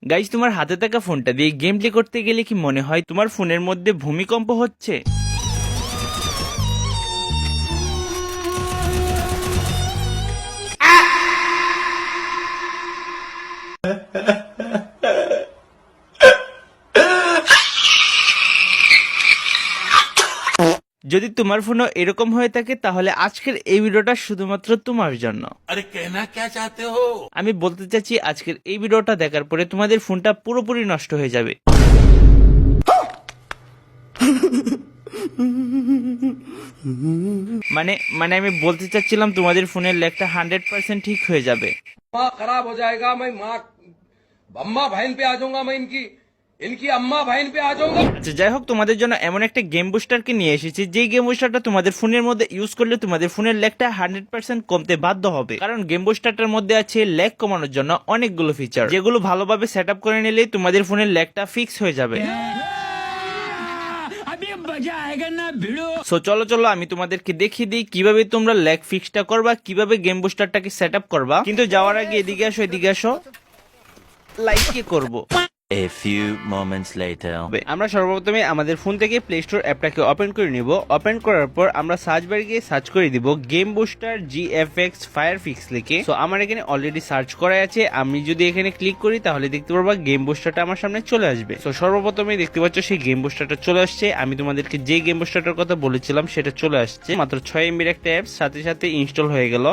Guys, তোমার হাতে থাকা ফোনটা দিয়ে গেম প্লে করতে গেলে কি মনে হয় তোমার ফোনের মধ্যে ভূমিকম্প হচ্ছে? যদি তোমার ফোনও এরকম হয়ে থাকে তাহলে আজকের এই ভিডিওটা শুধুমাত্র তোমার জন্য। अरे कहना क्या चाहते हो? আমি বলতে চাচ্ছি আজকের এই ভিডিওটা দেখার পরে তোমাদের ফোনটা পুরোপুরি নষ্ট হয়ে যাবে। মানে আমি বলতে চাচ্ছিলাম তোমাদের ফোনের ল্যাগটা 100% ঠিক হয়ে যাবে। माँ खराब हो जाएगा। मैं माँ अम्मा बहन पे आ जाऊंगा। मैं इनकी इनकी अम्मा बहन पे आ जाऊंगा। আচ্ছা, যাই হোক, তোমাদের জন্য এমন একটা গেম বুস্টারকে নিয়ে এসেছি যেই গেম বুস্টারটা তোমাদের ফোনের মধ্যে ইউজ করলে তোমাদের ফোনের ল্যাগটা 100% কমতে বাধ্য হবে। কারণ গেম বুস্টারটার মধ্যে আছে ল্যাগ কমানোর জন্য অনেকগুলো ফিচার, যেগুলো ভালোভাবে সেট আপ করে নিলেই তোমাদের ফোনের ল্যাগটা ফিক্স হয়ে যাবে। সো চলো আমি তোমাদেরকে দেখিয়ে দিই কিভাবে তোমরা ল্যাগ ফিক্সটা করবা, কিভাবে গেম বুস্টারটাকে সেট আপ করবা। কিন্তু যাওয়ার আগে এদিকে আসো, লাইক কি করবো। A few moments later. আমরা সর্বপ্রথমে আমাদের ফোন থেকে প্লে স্টোর অ্যাপটাকে ওপেন করে নিব। ওপেন করার পর আমরা সার্চ বারে গিয়ে সার্চ করে দিব গেম বুস্টার GFX ফায়ারফিক্স লিখে। সো আমার এখানে অলরেডি সার্চ করা আছে। আমি যদি এখানে ক্লিক করি তাহলে দেখতে পারবা গেম বুস্টারটা আমার সামনে চলে আসবে। সো সর্বপ্রথমে দেখতে পাচ্ছ সেই গেম বুস্টারটা চলে আসছে। আমি তোমাদেরকে যে গেম বুস্টারটার কথা বলেছিলাম সেটা চলে আসছে। মাত্র 6 MB একটা অ্যাপ সাথে ইনস্টল হয়ে গেল।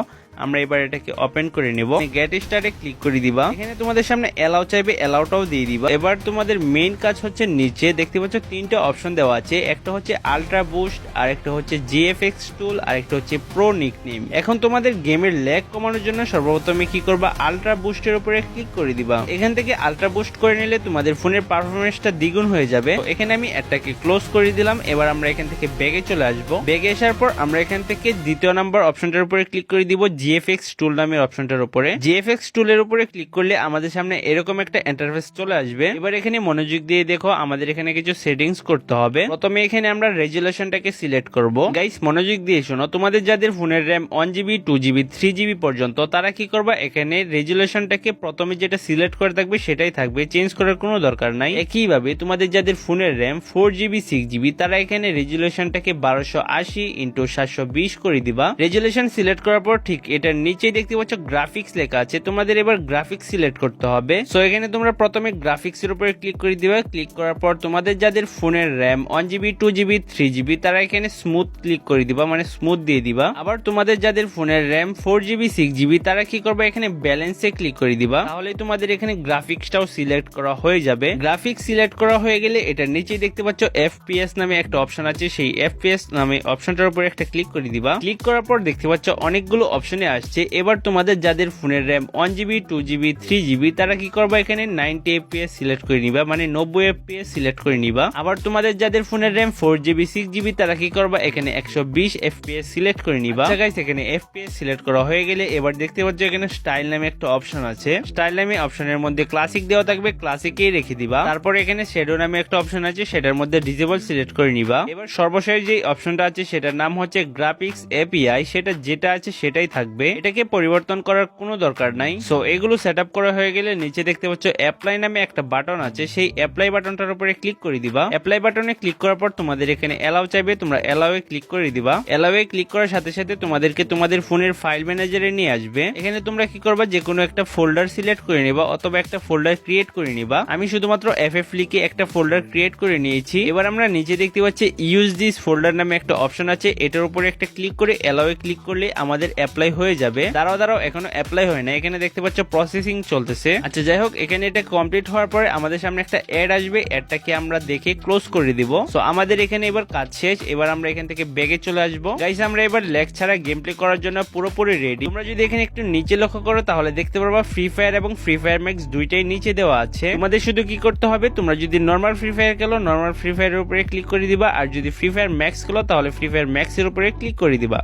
আমরা এবার এটাকে ওপেন করে নিব। গেট স্টার্টে ক্লিক করে দিবা। এখানে তোমাদের সামনে অ্যালাউ চাইবে, অ্যালাউটাও দিয়ে দিবা। এবার তোমাদের মেইন কাজ হচ্ছে নিচে দেখতে পাচ্ছ তিনটা অপশন দেওয়া আছে। একটা হচ্ছে আলট্রা বুস্ট, আর একটা হচ্ছে GFX টুল, আর একটা হচ্ছে প্রো নিকনেম। এখন তোমাদের গেমের ল্যাগ কমানোর জন্য সর্বপ্রথমে কি করবা, আলট্রা বুস্টের উপরে ক্লিক করে দিবা। এখান থেকে আলট্রা বুস্ট করে নিলে তোমাদের ফোনের পারফরমেন্সটা দ্বিগুণ হয়ে যাবে। তো এখানে আমি এটাকে ক্লোজ করে দিলাম। এবার আমরা এখান থেকে ব্যাগে চলে আসবো। ব্যাগে আসার পর আমরা এখান থেকে দ্বিতীয় নাম্বার অপশনটার উপরে ক্লিক করে দিব GFX টুল নামের অপশনটার উপরে। GFX টুলের উপরে ক্লিক করলে আমাদের সামনে এরকম একটা ইন্টারফেস চলে আসবে। এবার এখানে মনোযোগ দিয়ে দেখো, আমাদের এখানে কিছু সেটিংস করতে হবে। প্রথমে এখানে আমরা রেজুলেশনটাকে সিলেক্ট করব। গাইস মনোযোগ দিয়ে শোনো, তোমাদের যাদের ফোনের RAM 1GB 2GB 3GB পর্যন্ত তারা কি করবা, এখানে রেজুলেশনটাকে প্রথমে যেটা সিলেক্ট করে থাকবে সেটাই থাকবে, চেঞ্জ করার কোনো দরকার নাই। একইভাবে তোমাদের যাদের ফোনের RAM 4GB 6GB তারা এখানে রেজুলেশনটাকে 1280x720 করে দিবা। রেজুলেশন সিলেক্ট করার পর ঠিক এটার নিচে দেখতে পাচ্ছ গ্রাফিক্স লেখা আছে। তোমাদের এবার গ্রাফিক্স সিলেক্ট করতে হবে। সো এখানে তোমরা প্রথমে গ্রাফিক্স এর উপরে ক্লিক করে দিবা। ক্লিক করার পর তোমাদের যাদের ফোনের RAM 1GB 2GB 3GB তারা এখানে স্মুথ ক্লিক করে দিবা, মানে স্মুথ দিয়ে দিবা। আবার তোমাদের যাদের ফোনের RAM 4GB 6GB তারা কি করবে, এখানে ব্যালেন্সে ক্লিক করে দিবা। তাহলে তোমাদের এখানে গ্রাফিক্সটাও সিলেক্ট করা হয়ে যাবে। গ্রাফিক্স সিলেক্ট করা হয়ে গেলে এটার নিচে দেখতে পাচ্ছ FPS নামে একটা অপশন আছে। সেই FPS নামে অপশনটার উপরে একটা ক্লিক করে দিবা। ক্লিক করার পর দেখতে পাচ্ছ অনেকগুলো অপশনে আসছে। এবার তোমাদের যাদের ফোনের RAM 1GB 2GB 3GB তারা কি করবা, এখানে 90 FPS সিলেক্ট করে নিবা, মানে 90 FPS সিলেক্ট করে নিবা। আবার তোমাদের যাদের ফোনের RAM 4GB 6GB তারা কি করবা, এখানে 120 FPS সিলেক্ট করে নিবা। আচ্ছা গাইস, এখানে FPS সিলেক্ট করা হয়ে গেলে এবার দেখতে পাচ্ছ এখানে স্টাইল নামে একটা অপশন আছে। স্টাইল নামে অপশনের মধ্যে ক্লাসিক দেওয়া থাকবে, ক্লাসিকেই রেখে দিবা। তারপর এখানে শ্যাডো নামে একটা অপশন আছে, সেটার মধ্যে ডিসেবল সিলেক্ট করে নিবা। এবার সর্বশেষ যে অপশনটা আছে সেটার নাম হচ্ছে গ্রাফিক্স API, সেটা যেটা আছে সেটাই থাকবে, এটাকে পরিবর্তন করার কোনো দরকার নাই। সো এগুলো সেট আপ করা হয়ে গেলে নিচে দেখতে পাচ্ছ অ্যাপ্লাই নামে একটা বাটন আছে, সেই অ্যাপ্লাই বাটনটার উপরে ক্লিক করে দিবা। অ্যাপ্লাই বাটনে ক্লিক করার পর তোমাদের এখানে অ্যালাউ চাইবে, তোমরা অ্যালাউয়ে ক্লিক করে দিবা। অ্যালাউয়ে ক্লিক করার সাথে সাথে তোমাদেরকে তোমাদের ফোনের ফাইল ম্যানেজারে নিয়ে আসবে। এখানে তোমরা কি করবা, যে কোনো একটা ফোল্ডার সিলেক্ট করে নিবা অথবা একটা ফোল্ডার ক্রিয়েট করে নিবা। আমি শুধুমাত্র FF লিখে একটা ফোল্ডার ক্রিয়েট করে নিয়েছি। এবার আমরা নিচে দেখতে পাচ্ছি ইউজ দিস ফোল্ডার নামে একটা অপশন আছে, এটার উপরে একটা ক্লিক করে অ্যালাউয়ে ক্লিক করলে আমাদের অ্যাপ্লাই হয়ে যাবে। দাঁড়াও এখনো অ্যাপ্লাই হয় না, এখানে দেখতে পাচ্ছ প্রসেসিং চলতেছে। আচ্ছা যাই হোক, এখানে এটা কমপ্লিট হওয়ার পরে আমাদের সামনে একটা অ্যাড আসবে, অ্যাডটাকে আমরা দেখে ক্লোজ করে দিব। সো আমাদের এখানে এবার কাজ শেষ। এবার আমরা এখান থেকে ব্যাগে চলে আসবো। গাইস আমরা এবার ল্যাগ ছাড়া গেম প্লে করার জন্য পুরোপুরি রেডি। তোমরা যদি এখানে একটু নিচে লক্ষ্য করো তাহলে দেখতে পারবা ফ্রি ফায়ার এবং ফ্রি ফায়ার ম্যাক্স দুইটাই নিচে দেওয়া আছে। তোমাদের শুধু কি করতে হবে, তোমরা যদি নর্মাল ফ্রি ফায়ার খেলো নর্মাল ফ্রি ফায়ারের উপরে ক্লিক করে দিবা, আর যদি ফ্রি ফায়ার ম্যাক্স খেলো তাহলে ফ্রি ফায়ার ম্যাক্স এর উপরে ক্লিক করে দিবা।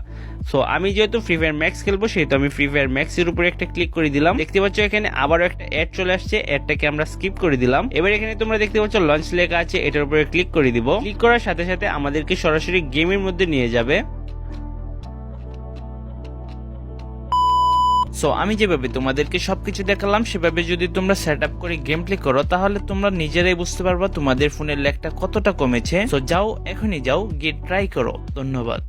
সো আমি যেহেতু ফ্রি ফায়ার ম্যাক্স খেলবো সেহেতু আমি ফ্রি ফায়ার ম্যাক্স এর উপরে একটা ক্লিক করে দিলাম। দেখতে পাচ্ছ এখানে আবারও একটা অ্যাড চলে আসছে, অ্যাডটাকে আমরা স্কিপ করে দিলাম। এবার এখানে তোমরা দেখতে পাচ্ছ লঞ্চ লেখা আছে, এটার উপরে ক্লিক করে দিব। ক্লিক করার সাথে সাথে আমাদেরকে সরাসরি গেমের মধ্যে নিয়ে যাবে। সো আমি যেভাবে তোমাদেরকে সবকিছু দেখালাম সেভাবে যদি তোমরা সেট আপ করে গেম প্লে করো তাহলে তোমরা নিজেরাই বুঝতে পারবা তোমাদের ফোনের ল্যাগটা কতটা কমেছে। সো যাও, এখনই যাও, গিয়ে ট্রাই করো। ধন্যবাদ।